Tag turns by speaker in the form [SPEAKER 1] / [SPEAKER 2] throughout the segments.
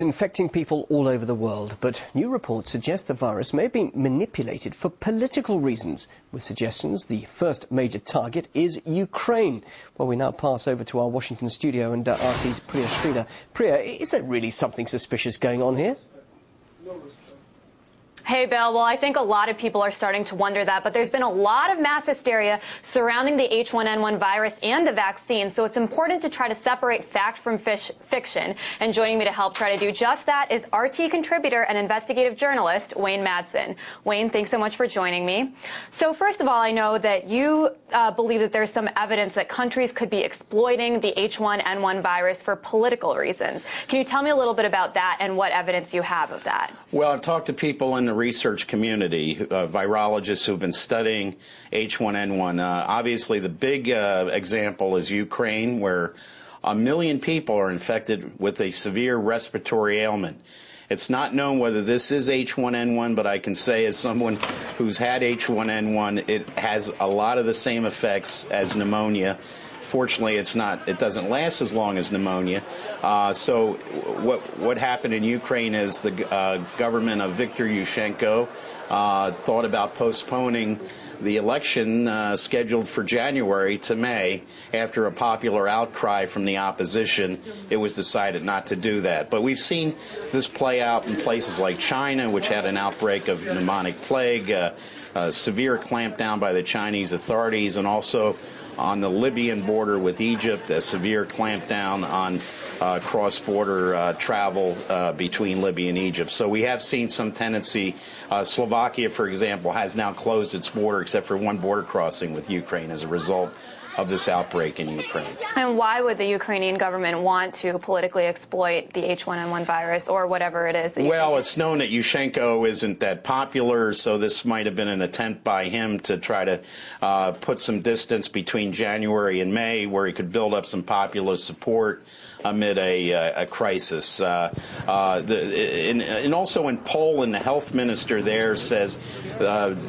[SPEAKER 1] Infecting people all over the world, but new reports suggest the virus may have been manipulated for political reasons, with suggestions the first major target is Ukraine. Well, we now pass over to our Washington studio and RT's Priya Sridhar. Priya, is there really something suspicious going on here?
[SPEAKER 2] Hey, Bill. Well, I think a lot of people are starting to wonder that, but there's been a lot of mass hysteria surrounding the H1N1 virus and the vaccine, so it's important to try to separate fact from fiction. And joining me to help try to do just that is RT contributor and investigative journalist Wayne Madsen. Wayne, thanks so much for joining me. So first of all, I know that you believe that there's some evidence that countries could be exploiting the H1N1 virus for political reasons. Can you tell me a little bit about that and what evidence you have of that?
[SPEAKER 3] Well, I've talked to people in the research community, virologists who've been studying H1N1. Obviously, the big example is Ukraine, where 1 million people are infected with a severe respiratory ailment. It's not known whether this is H1N1, but I can say as someone who's had H1N1, it has a lot of the same effects as pneumonia. Fortunately, it doesn't last as long as pneumonia. So what happened in Ukraine is the government of Victor Yushchenko thought about postponing the election scheduled for January to May. After a popular outcry from the opposition, it was decided not to do that. But we've seen this play out in places like China, which had an outbreak of pneumonic plague, severe clampdown by the Chinese authorities, and also on the Libyan border with Egypt, a severe clampdown on cross-border travel between Libya and Egypt. So we have seen some tendency. Slovakia, for example, has now closed its border except for one border crossing with Ukraine as a result of this outbreak in Ukraine.
[SPEAKER 2] And why would the Ukrainian government want to politically exploit the H1N1 virus or whatever it is?
[SPEAKER 3] Well, it's known that Yushchenko isn't that popular, so this might have been an attempt by him to try to put some distance between January and May, where he could build up some popular support amid a crisis. And also in Poland, the health minister there says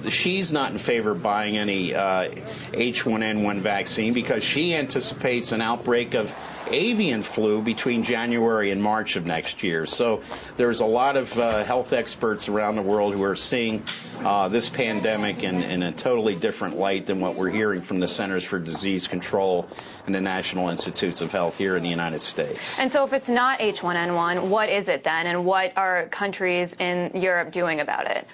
[SPEAKER 3] she's not in favor of buying any H1N1 vaccine because she anticipates an outbreak of avian flu between January and March of next year. So there's a lot of health experts around the world who are seeing this pandemic in a totally different light than what we're hearing from the Centers for Disease Control and the National Institutes of Health here in the United States.
[SPEAKER 2] And so if it's not H1N1, what is it then, and what are countries in Europe doing about it?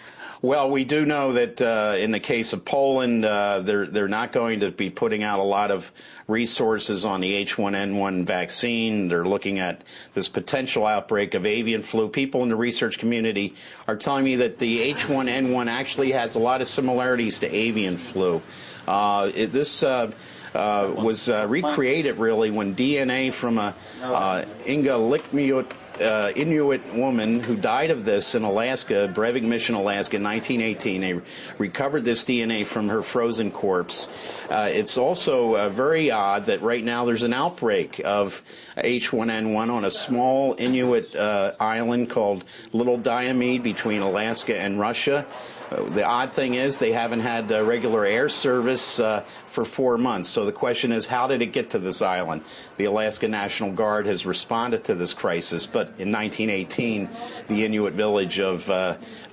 [SPEAKER 3] Well, we do know that in the case of Poland, they're not going to be putting out a lot of resources on the H1N1 vaccine. They're looking at this potential outbreak of avian flu. People in the research community are telling me that the H1N1 actually has a lot of similarities to avian flu. This was recreated, really, when DNA from a Inga Inuit woman who died of this in Alaska, Breivik Mission, Alaska, in 1918. They recovered this DNA from her frozen corpse. It's also very odd that right now there's an outbreak of H1N1 on a small Inuit island called Little Diomede between Alaska and Russia. The odd thing is they haven't had regular air service for 4 months. So the question is, how did it get to this island? The Alaska National Guard has responded to this crisis, but in 1918, the Inuit village of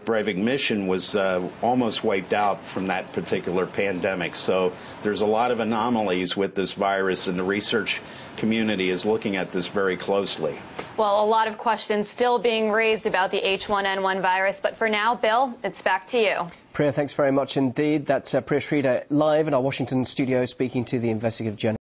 [SPEAKER 3] Breivik Mission was almost wiped out from that particular pandemic. So there's a lot of anomalies with this virus, and the research community is looking at this very closely.
[SPEAKER 2] Well, a lot of questions still being raised about the H1N1 virus, but for now, Bill, it's back to you.
[SPEAKER 1] Priya, thanks very much indeed. That's Priya Sridhar live in our Washington studio speaking to the investigative journalist.